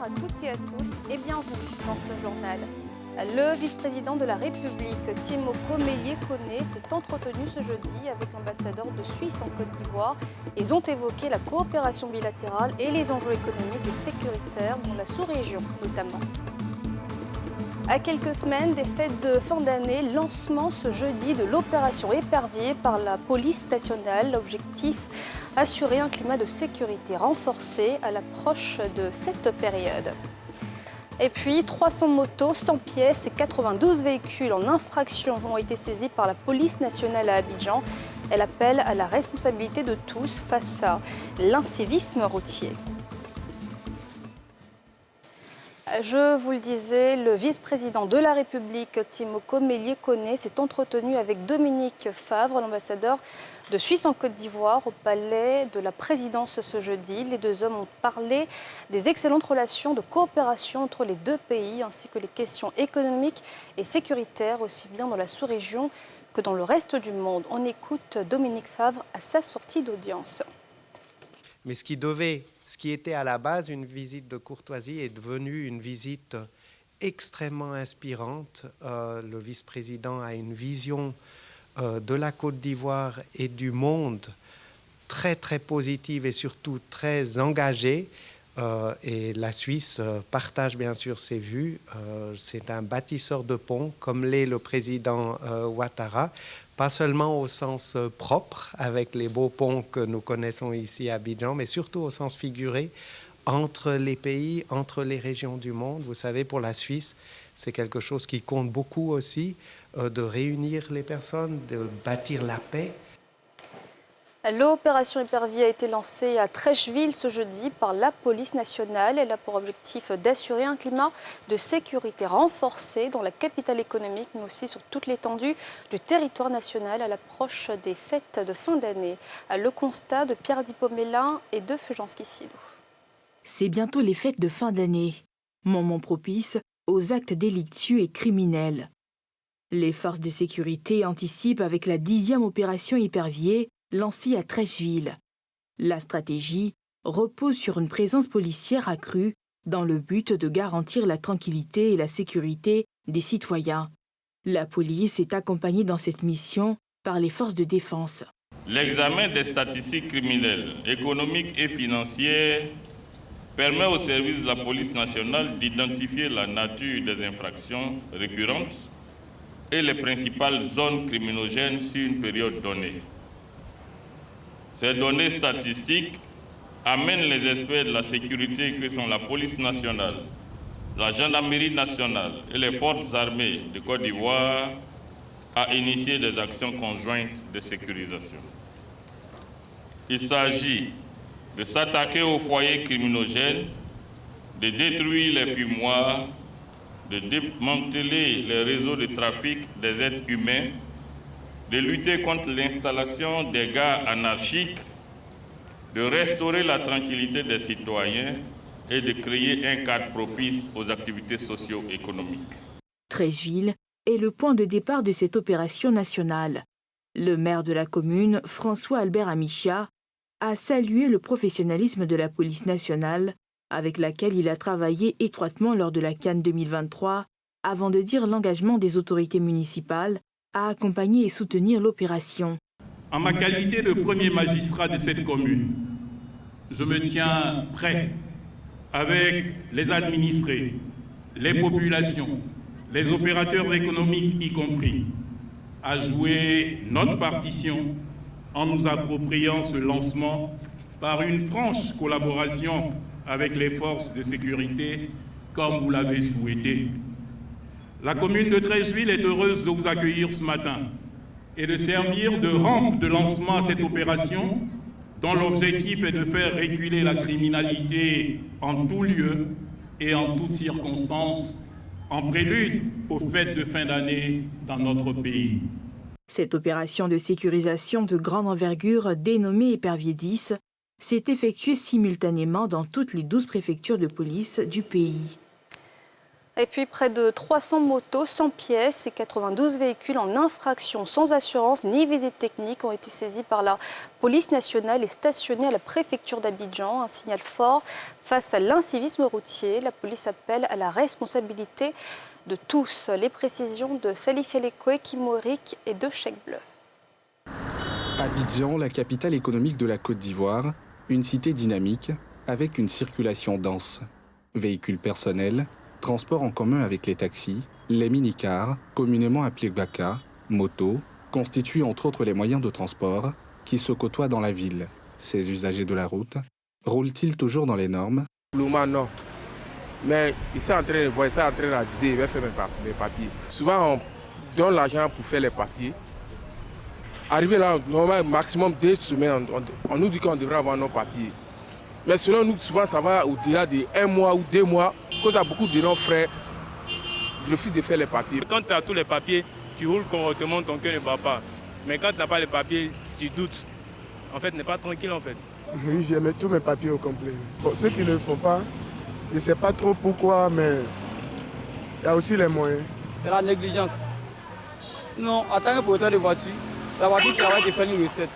à toutes et à tous et bienvenue dans ce journal. Le vice-président de la République, Timoko Meïé-Koné, s'est entretenu ce jeudi avec l'ambassadeur de Suisse en Côte d'Ivoire. Ils ont évoqué la coopération bilatérale et les enjeux économiques et sécuritaires dans la sous-région notamment. À quelques semaines des fêtes de fin d'année, lancement ce jeudi de l'opération Épervier par la police nationale. L'objectif, assurer un climat de sécurité renforcé à l'approche de cette période. Et puis 300 motos, 100 pièces et 92 véhicules en infraction ont été saisis par la police nationale à Abidjan. Elle appelle à la responsabilité de tous face à l'incivisme routier. Je vous le disais, le vice-président de la République, Timoko Meïé-Koné, s'est entretenu avec Dominique Favre, l'ambassadeur de Suisse en Côte d'Ivoire, au palais de la présidence ce jeudi. Les deux hommes ont parlé des excellentes relations de coopération entre les deux pays, ainsi que les questions économiques et sécuritaires, aussi bien dans la sous-région que dans le reste du monde. On écoute Dominique Favre à sa sortie d'audience. Mais ce qui était à la base une visite de courtoisie est devenu une visite extrêmement inspirante. Le vice-président a une vision de la Côte d'Ivoire et du monde très très positive et surtout très engagée. Et la Suisse partage bien sûr ses vues. C'est un bâtisseur de ponts, comme l'est le président Ouattara, pas seulement au sens propre, avec les beaux ponts que nous connaissons ici à Abidjan, mais surtout au sens figuré, entre les pays, entre les régions du monde. Vous savez, pour la Suisse, c'est quelque chose qui compte beaucoup aussi, de réunir les personnes, de bâtir la paix. L'opération Épervier a été lancée à Treichville ce jeudi par la police nationale. Elle a pour objectif d'assurer un climat de sécurité renforcé dans la capitale économique, mais aussi sur toute l'étendue du territoire national à l'approche des fêtes de fin d'année. Le constat de Pierre Dipomélin et de Fulgence Kissidou. C'est bientôt les fêtes de fin d'année, moment propice aux actes délictueux et criminels. Les forces de sécurité anticipent avec la 10e opération Épervier lancée à Treichville. La stratégie repose sur une présence policière accrue dans le but de garantir la tranquillité et la sécurité des citoyens. La police est accompagnée dans cette mission par les forces de défense. L'examen des statistiques criminelles, économiques et financières permet au service de la police nationale d'identifier la nature des infractions récurrentes et les principales zones criminogènes sur une période donnée. Ces données statistiques amènent les experts de la sécurité que sont la police nationale, la gendarmerie nationale et les forces armées de Côte d'Ivoire à initier des actions conjointes de sécurisation. Il s'agit de s'attaquer aux foyers criminogènes, de détruire les fumoirs, de démanteler les réseaux de trafic des êtres humains, de lutter contre l'installation des gares anarchiques, de restaurer la tranquillité des citoyens et de créer un cadre propice aux activités socio-économiques. Treichville est le point de départ de cette opération nationale. Le maire de la commune, François-Albert Amichia, a salué le professionnalisme de la police nationale avec laquelle il a travaillé étroitement lors de la Cannes 2023 avant de dire l'engagement des autorités municipales à accompagner et soutenir l'opération. En ma qualité de premier magistrat de cette commune, je me tiens prêt avec les administrés, les populations, les opérateurs économiques y compris, à jouer notre partition en nous appropriant ce lancement par une franche collaboration avec les forces de sécurité, comme vous l'avez souhaité. La commune de Treichville est heureuse de vous accueillir ce matin et de servir de rampe de lancement à cette opération dont l'objectif est de faire reculer la criminalité en tout lieu et en toutes circonstances, en prélude aux fêtes de fin d'année dans notre pays. Cette opération de sécurisation de grande envergure, dénommée Épervier 10, s'est effectuée simultanément dans toutes les 12 préfectures de police du pays. Et puis près de 300 motos sans pièces et 92 véhicules en infraction sans assurance ni visite technique ont été saisis par la police nationale et stationnés à la préfecture d'Abidjan. Un signal fort face à l'incivisme routier. La police appelle à la responsabilité de tous. Les précisions de Salif Elekwe, Kimorik et de Chèque Bleu. Abidjan, la capitale économique de la Côte d'Ivoire, une cité dynamique avec une circulation dense. Véhicules personnels, transport en commun avec les taxis, les minicars, communément appelés baka, motos, constituent entre autres les moyens de transport qui se côtoient dans la ville. Ces usagers de la route roulent-ils toujours dans les normes? Non. Mais il s'est en train de voir, il s'est en train d'aviser, il va faire mes papiers. Souvent, on donne l'argent pour faire les papiers. Arrivé là, normalement, maximum 2 semaines, on nous dit qu'on devrait avoir nos papiers. Mais selon nous, souvent, ça va au-delà de 1 mois ou 2 mois. Parce qu'il y a beaucoup de nos frères qui refusent de faire les papiers. Quand tu as tous les papiers, tu roules correctement, ton cœur ne bat pas. Mais quand tu n'as pas les papiers, tu doutes. En fait, tu n'es pas tranquille en fait. Oui, j'ai mis tous mes papiers au complet. Pour ceux qui ne le font pas, je ne sais pas trop pourquoi, mais il y a aussi les moyens. C'est la négligence. Non, en tant que propriétaire de voiture, la voiture travaille de faire une recette.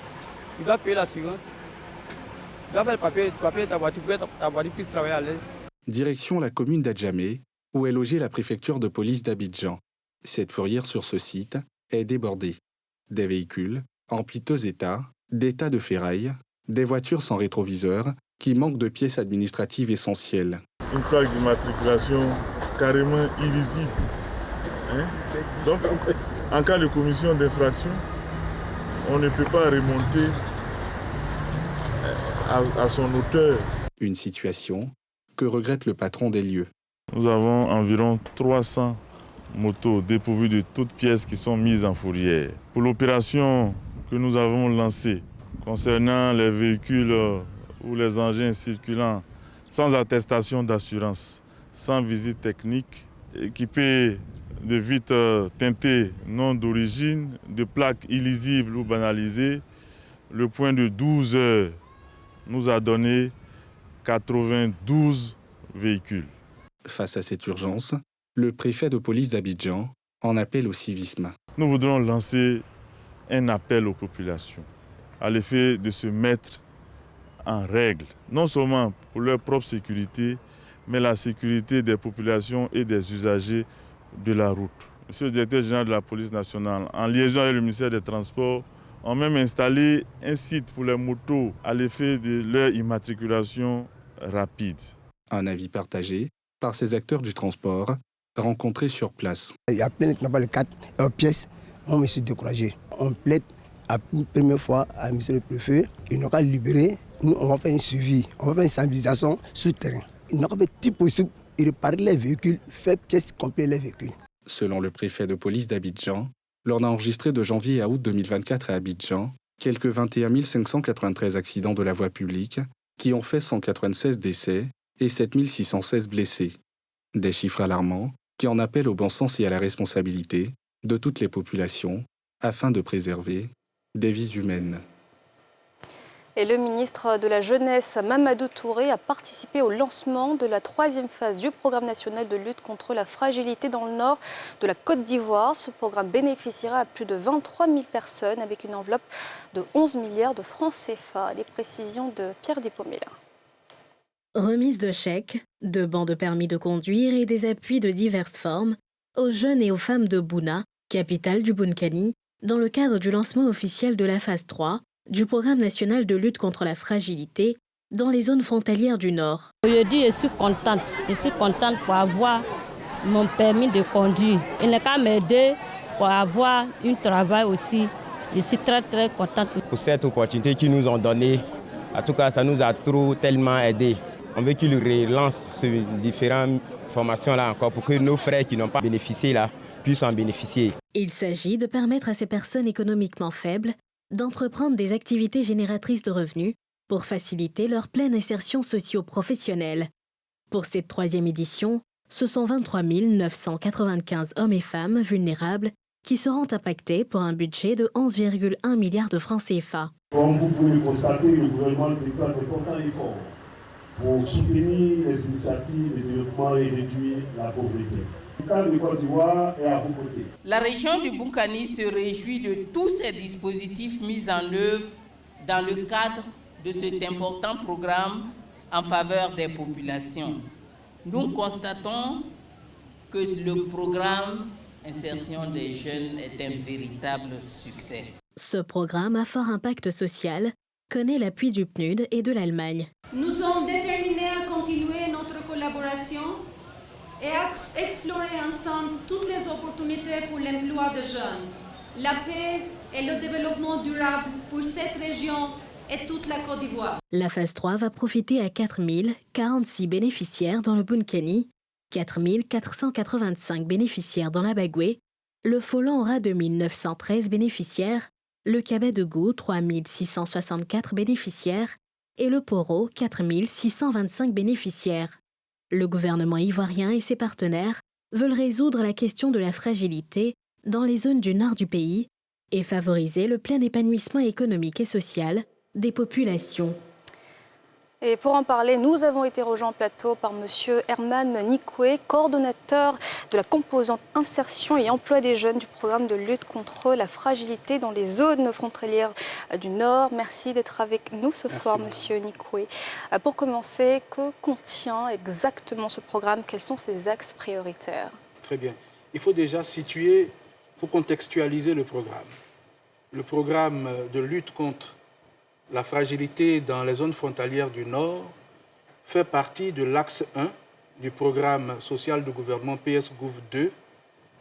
Il doit payer l'assurance. Il doit faire le papier de ta voiture pour que ta voiture puisse travailler à l'aise. Direction la commune d'Adjamé, où est logée la préfecture de police d'Abidjan. Cette fourrière sur ce site est débordée. Des véhicules en piteux état, des tas de ferrailles, des voitures sans rétroviseur qui manquent de pièces administratives essentielles. Une plaque d'immatriculation carrément illisible. Donc, en cas de commission d'infraction, on ne peut pas remonter à son auteur. Une situation que regrette le patron des lieux. Nous avons environ 300 motos dépourvues de toutes pièces qui sont mises en fourrière. Pour l'opération que nous avons lancée concernant les véhicules ou les engins circulant sans attestation d'assurance, sans visite technique, équipés de vitres teintées non d'origine, de plaques illisibles ou banalisées, le point de 12 heures nous a donné 92 véhicules. Face à cette urgence, le préfet de police d'Abidjan en appelle au civisme. Nous voudrons lancer un appel aux populations à l'effet de se mettre en règle, non seulement pour leur propre sécurité, mais la sécurité des populations et des usagers de la route. Monsieur le directeur général de la police nationale, en liaison avec le ministère des Transports, ont même installé un site pour les motos à l'effet de leur immatriculation rapide. Un avis partagé par ces acteurs du transport rencontrés sur place. Il y a plein qui n'ont pas les 4 pièces. On me suis découragé. On plaide à une première fois à M. le préfet. Ils n'ont qu'à libérer. Nous, on va faire un suivi. On va faire une sensibilisation sur le terrain. Ils n'ont qu'à faire tout possible. Ils réparer les véhicules, faire pièces complètes les véhicules. Selon le préfet de police d'Abidjan, l'on a enregistré de janvier à août 2024 à Abidjan quelques 21 593 accidents de la voie publique qui ont fait 196 décès et 7 616 blessés. Des chiffres alarmants qui en appellent au bon sens et à la responsabilité de toutes les populations afin de préserver des vies humaines. Et le ministre de la Jeunesse, Mamadou Touré, a participé au lancement de la 3e phase du programme national de lutte contre la fragilité dans le nord de la Côte d'Ivoire. Ce programme bénéficiera à plus de 23 000 personnes avec une enveloppe de 11 milliards de francs CFA. Les précisions de Pierre Dipomela. Remise de chèques, de bans de permis de conduire et des appuis de diverses formes aux jeunes et aux femmes de Bouna, capitale du Bunkani, dans le cadre du lancement officiel de la phase 3 du programme national de lutte contre la fragilité dans les zones frontalières du Nord. Je suis contente pour avoir mon permis de conduire. Il n'est qu'à m'aider pour avoir un travail aussi. Je suis très contente. Pour cette opportunité qu'ils nous ont donnée, en tout cas ça nous a tellement aidé. On veut qu'ils relancent ces différentes formations-là encore pour que nos frères qui n'ont pas bénéficié là puissent en bénéficier. Il s'agit de permettre à ces personnes économiquement faibles d'entreprendre des activités génératrices de revenus pour faciliter leur pleine insertion socio-professionnelle. Pour cette 3e édition, ce sont 23 995 hommes et femmes vulnérables qui seront impactés pour un budget de 11,1 milliards de francs CFA. Comme vous pouvez le constater, le gouvernement déploie d'importants efforts pour soutenir les initiatives de développement et réduire la pauvreté. Le cadre de Côte d'Ivoire est à vos côtés. La région du Boukani se réjouit de tous ces dispositifs mis en œuvre dans le cadre de cet important programme en faveur des populations. Nous constatons que le programme Insertion des jeunes est un véritable succès. Ce programme à fort impact social connaît l'appui du PNUD et de l'Allemagne. Nous sommes déterminés à continuer notre collaboration et à explorer ensemble toutes les opportunités pour l'emploi des jeunes, la paix et le développement durable pour cette région et toute la Côte d'Ivoire. La phase 3 va profiter à 4046 bénéficiaires dans le Boukani, 4485 bénéficiaires dans la Bagoué, le Folan aura 2913 bénéficiaires, le Kabadego 3664 bénéficiaires et le Poro 4625 bénéficiaires. Le gouvernement ivoirien et ses partenaires veulent résoudre la question de la fragilité dans les zones du nord du pays et favoriser le plein épanouissement économique et social des populations. Et pour en parler, nous avons été rejoints en plateau par M. Herman Nikwe, coordonnateur de la composante insertion et emploi des jeunes du programme de lutte contre la fragilité dans les zones frontalières du Nord. Merci d'être avec nous ce soir, M. Nikwe. Pour commencer, que contient exactement ce programme? Quels sont ses axes prioritaires? Très bien. Il faut déjà situer, il faut contextualiser le programme. Le programme de lutte contre la fragilité dans les zones frontalières du Nord fait partie de l'axe 1 du programme social de gouvernement PS-Gouv 2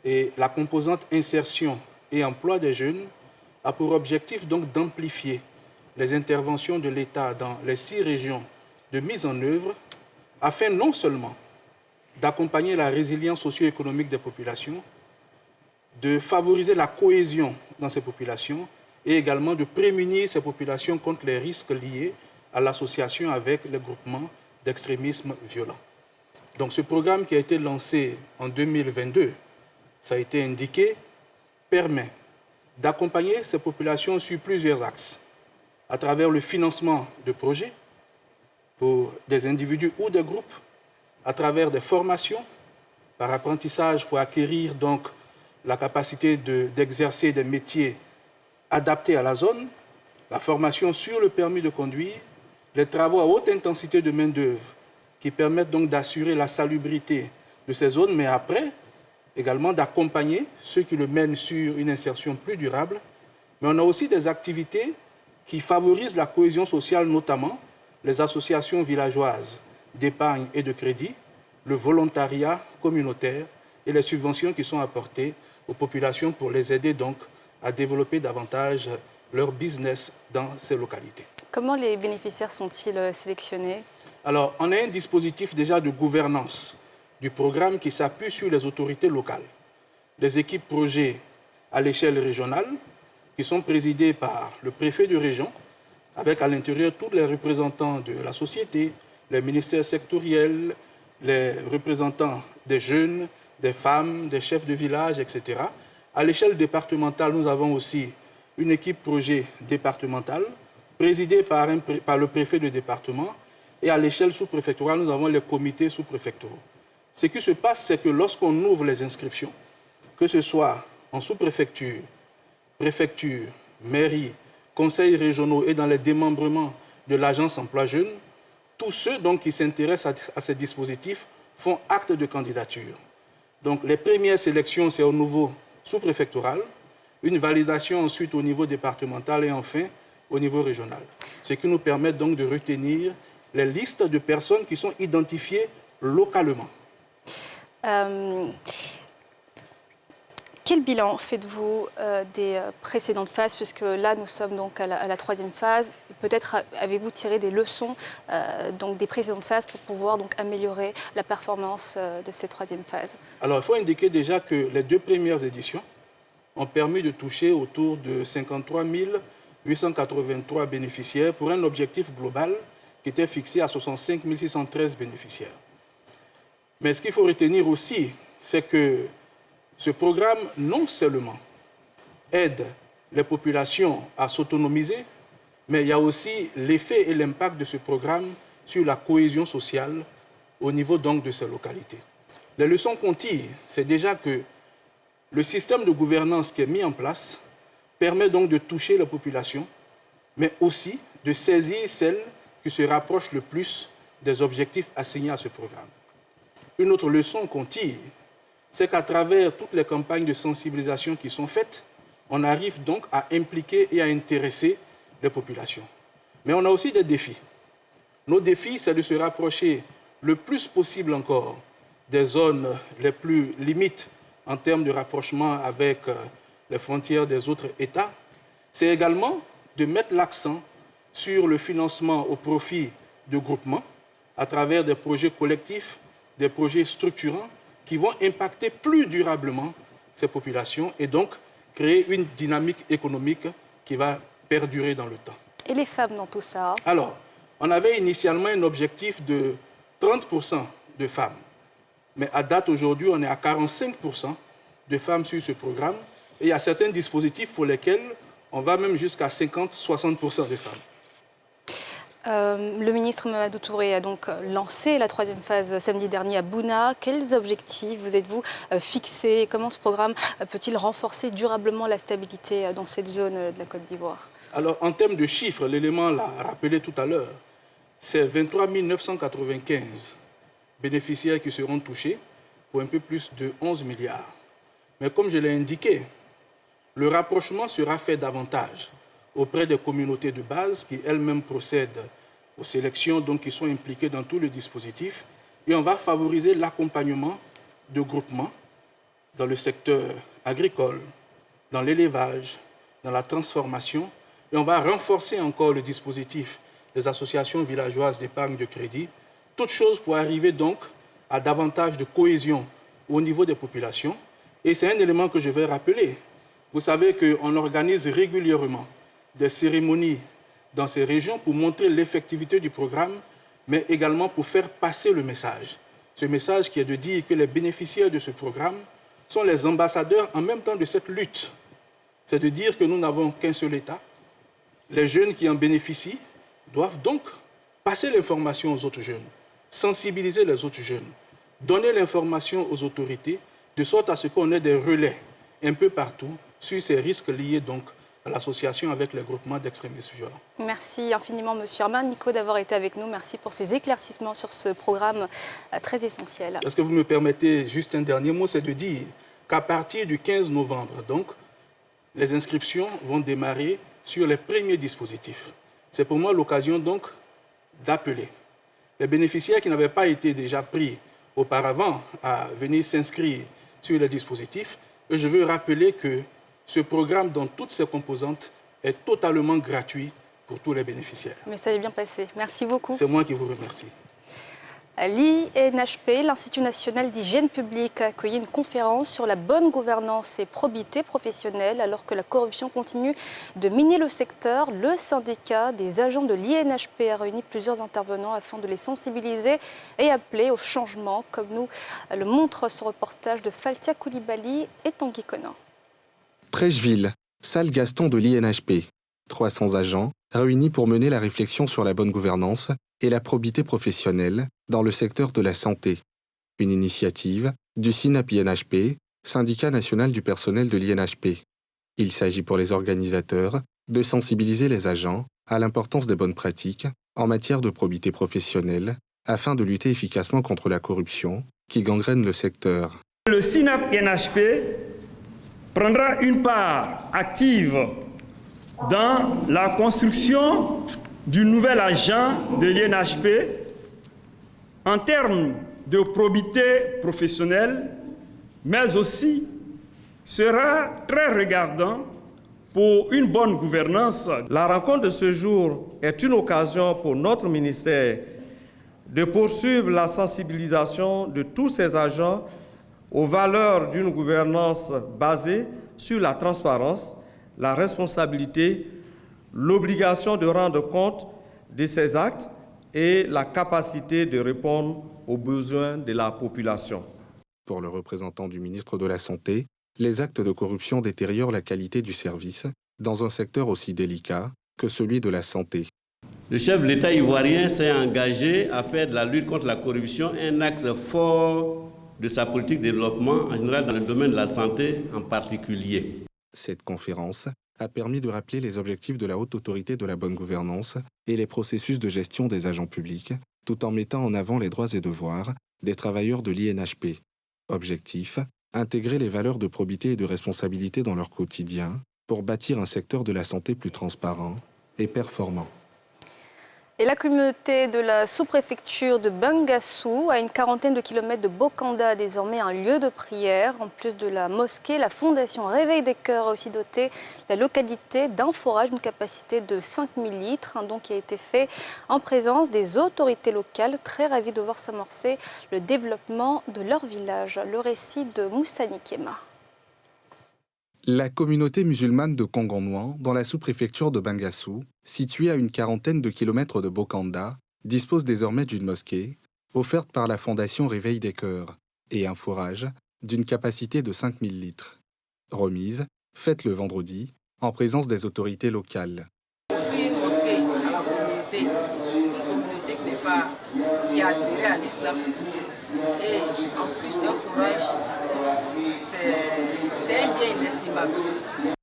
et la composante insertion et emploi des jeunes a pour objectif donc d'amplifier les interventions de l'État dans les 6 régions de mise en œuvre afin non seulement d'accompagner la résilience socio-économique des populations, de favoriser la cohésion dans ces populations et également de prémunir ces populations contre les risques liés à l'association avec les groupements d'extrémisme violent. Donc ce programme qui a été lancé en 2022, ça a été indiqué, permet d'accompagner ces populations sur plusieurs axes, à travers le financement de projets pour des individus ou des groupes, à travers des formations par apprentissage pour acquérir donc la capacité d'exercer des métiers adaptés à la zone, la formation sur le permis de conduire, les travaux à haute intensité de main-d'œuvre qui permettent donc d'assurer la salubrité de ces zones, mais après, également d'accompagner ceux qui le mènent sur une insertion plus durable. Mais on a aussi des activités qui favorisent la cohésion sociale, notamment les associations villageoises d'épargne et de crédit, le volontariat communautaire et les subventions qui sont apportées aux populations pour les aider donc à développer davantage leur business dans ces localités. Comment les bénéficiaires sont-ils sélectionnés? Alors, on a un dispositif déjà de gouvernance du programme qui s'appuie sur les autorités locales. Les équipes projets à l'échelle régionale qui sont présidées par le préfet de région, avec à l'intérieur tous les représentants de la société, les ministères sectoriels, les représentants des jeunes, des femmes, des chefs de village, etc. À l'échelle départementale, nous avons aussi une équipe projet départementale présidée par le préfet de département. Et à l'échelle sous-préfectorale, nous avons les comités sous-préfectoraux. Ce qui se passe, c'est que lorsqu'on ouvre les inscriptions, que ce soit en sous-préfecture, préfecture, mairie, conseils régionaux et dans les démembrements de l'agence emploi jeune, tous ceux donc, qui s'intéressent à ces dispositifs font acte de candidature. Donc les premières sélections, c'est au niveau sous-préfectoral, une validation ensuite au niveau départemental et enfin au niveau régional. Ce qui nous permet donc de retenir les listes de personnes qui sont identifiées localement. Quel bilan faites-vous des précédentes phases, puisque là nous sommes donc à la 3e phase? Peut-être avez-vous tiré des leçons donc des précédentes phases pour pouvoir donc améliorer la performance de cette 3e phase? Alors il faut indiquer déjà que les 2 premières éditions ont permis de toucher autour de 53 883 bénéficiaires pour un objectif global qui était fixé à 65 613 bénéficiaires. Mais ce qu'il faut retenir aussi, c'est que ce programme, non seulement aide les populations à s'autonomiser, mais il y a aussi l'effet et l'impact de ce programme sur la cohésion sociale au niveau donc de ces localités. Les leçons qu'on tire, c'est déjà que le système de gouvernance qui est mis en place permet donc de toucher la population, mais aussi de saisir celles qui se rapprochent le plus des objectifs assignés à ce programme. Une autre leçon qu'on tire, c'est qu'à travers toutes les campagnes de sensibilisation qui sont faites, on arrive donc à impliquer et à intéresser les populations. Mais on a aussi des défis. Nos défis, c'est de se rapprocher le plus possible encore des zones les plus limites en termes de rapprochement avec les frontières des autres États. C'est également de mettre l'accent sur le financement au profit de groupements à travers des projets collectifs, des projets structurants qui vont impacter plus durablement ces populations et donc créer une dynamique économique qui va perdurer dans le temps. Et les femmes dans tout ça? Alors, on avait initialement un objectif de 30% de femmes. Mais à date aujourd'hui, on est à 45% de femmes sur ce programme. Et il y a certains dispositifs pour lesquels on va même jusqu'à 50-60% de femmes. Le ministre Mamadou Touré a donc lancé la 3e phase samedi dernier à Bouna. Quels objectifs vous êtes-vous fixés? Comment ce programme peut-il renforcer durablement la stabilité dans cette zone de la Côte d'Ivoire? Alors, en termes de chiffres, l'élément l'a rappelé tout à l'heure, c'est 23 995 bénéficiaires qui seront touchés pour un peu plus de 11 milliards. Mais comme je l'ai indiqué, le rapprochement sera fait davantage auprès des communautés de base qui elles-mêmes procèdent aux sélections, donc qui sont impliquées dans tout le dispositif. Et on va favoriser l'accompagnement de groupements dans le secteur agricole, dans l'élevage, dans la transformation. Et on va renforcer encore le dispositif des associations villageoises d'épargne de crédit. Toutes choses pour arriver donc à davantage de cohésion au niveau des populations. Et c'est un élément que je vais rappeler. Vous savez qu'on organise régulièrement des cérémonies dans ces régions pour montrer l'effectivité du programme, mais également pour faire passer le message. Ce message qui est de dire que les bénéficiaires de ce programme sont les ambassadeurs en même temps de cette lutte. C'est de dire que nous n'avons qu'un seul État. Les jeunes qui en bénéficient doivent donc passer l'information aux autres jeunes, sensibiliser les autres jeunes, donner l'information aux autorités, de sorte à ce qu'on ait des relais un peu partout sur ces risques liés donc à l'association avec les groupements d'extrémistes violents. Merci infiniment, Monsieur Armand Nico, d'avoir été avec nous. Merci pour ces éclaircissements sur ce programme très essentiel. Est-ce que vous me permettez juste un dernier mot, c'est de dire qu'à partir du 15 novembre, donc, les inscriptions vont démarrer sur les premiers dispositifs. C'est pour moi l'occasion donc d'appeler les bénéficiaires qui n'avaient pas été déjà pris auparavant à venir s'inscrire sur les dispositifs. Et je veux rappeler que ce programme, dans toutes ses composantes, est totalement gratuit pour tous les bénéficiaires. Mais ça est bien passé. Merci beaucoup. C'est moi qui vous remercie. L'INHP, l'Institut national d'hygiène publique, a accueilli une conférence sur la bonne gouvernance et probité professionnelle. Alors que la corruption continue de miner le secteur, le syndicat des agents de l'INHP a réuni plusieurs intervenants afin de les sensibiliser et appeler au changement, comme nous le montre ce reportage de Faltia Koulibaly et Tanguy Conan. Trècheville, salle Gaston de l'INHP. 300 agents réunis pour mener la réflexion sur la bonne gouvernance et la probité professionnelle dans le secteur de la santé. Une initiative du SINAP-INHP, syndicat national du personnel de l'INHP. Il s'agit pour les organisateurs de sensibiliser les agents à l'importance des bonnes pratiques en matière de probité professionnelle afin de lutter efficacement contre la corruption qui gangrène le secteur. Le SINAP-INHP prendra une part active dans la construction du nouvel agent de l'INHP en termes de probité professionnelle, mais aussi sera très regardant pour une bonne gouvernance. La rencontre de ce jour est une occasion pour notre ministère de poursuivre la sensibilisation de tous ces agents aux valeurs d'une gouvernance basée sur la transparence, la responsabilité, l'obligation de rendre compte de ses actes et la capacité de répondre aux besoins de la population. Pour le représentant du ministre de la Santé, les actes de corruption détériorent la qualité du service dans un secteur aussi délicat que celui de la santé. Le chef de l'État ivoirien s'est engagé à faire de la lutte contre la corruption un axe fort de sa politique de développement, en général dans le domaine de la santé en particulier. Cette conférence a permis de rappeler les objectifs de la Haute Autorité de la bonne gouvernance et les processus de gestion des agents publics, tout en mettant en avant les droits et devoirs des travailleurs de l'INHP. Objectif, intégrer les valeurs de probité et de responsabilité dans leur quotidien pour bâtir un secteur de la santé plus transparent et performant. Et la communauté de la sous-préfecture de Bangassou, à une quarantaine de kilomètres de Bokanda, a désormais un lieu de prière. En plus de la mosquée, la fondation Réveil des Cœurs a aussi doté la localité d'un forage d'une capacité de 5000 litres, qui a été fait en présence des autorités locales, très ravies de voir s'amorcer le développement de leur village. Le récit de Moussa Nikema. La communauté musulmane de Kongonouan, dans la sous-préfecture de Bangassou, située à une quarantaine de kilomètres de Bokanda, dispose désormais d'une mosquée, offerte par la fondation Réveil des Cœurs, et un forage d'une capacité de 5000 litres. Remise, faite le vendredi, en présence des autorités locales. Offrir une mosquée à la communauté qui a adhéré à l'islam, et en plus d'un forage, c'est un bien inestimable.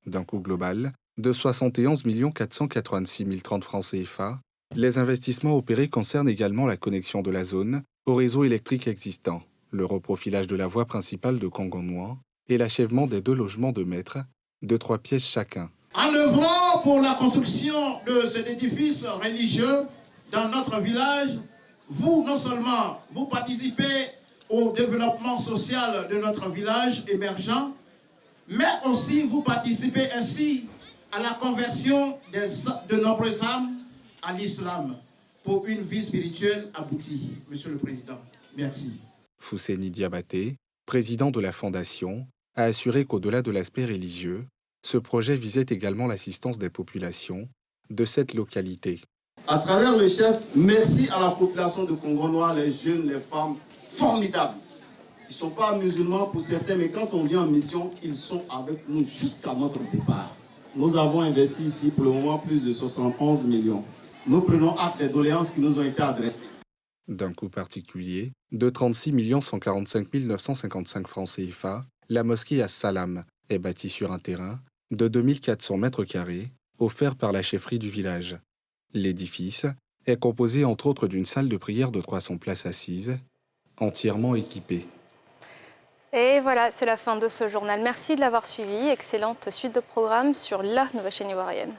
D'un coût global de 71 486 030 francs CFA, les investissements opérés concernent également la connexion de la zone au réseau électrique existant, le reprofilage de la voie principale de Kongonouan et l'achèvement des 2 logements de maître de 3 pièces chacun. En œuvrant pour la construction de cet édifice religieux dans notre village, vous, non seulement vous participez au développement social de notre village émergent, mais aussi vous participez ainsi à la conversion de nombreuses âmes à l'islam pour une vie spirituelle aboutie. Monsieur le Président, merci. Fousseni Diabaté, président de la Fondation, a assuré qu'au-delà de l'aspect religieux, ce projet visait également l'assistance des populations de cette localité. À travers le chef, merci à la population de Kongonouan, les jeunes, les femmes, formidables. Ils ne sont pas musulmans pour certains, mais quand on vient en mission, ils sont avec nous jusqu'à notre départ. Nous avons investi ici pour le moment plus de 71 millions. Nous prenons acte des doléances qui nous ont été adressées. D'un coût particulier de 36 145 955 francs CFA, la mosquée As-Salam est bâtie sur un terrain de 2400 mètres carrés, offert par la chefferie du village. L'édifice est composé entre autres d'une salle de prière de 300 places assises, entièrement équipée. Et voilà, c'est la fin de ce journal. Merci de l'avoir suivi. Excellente suite de programmes sur la nouvelle chaîne ivoirienne.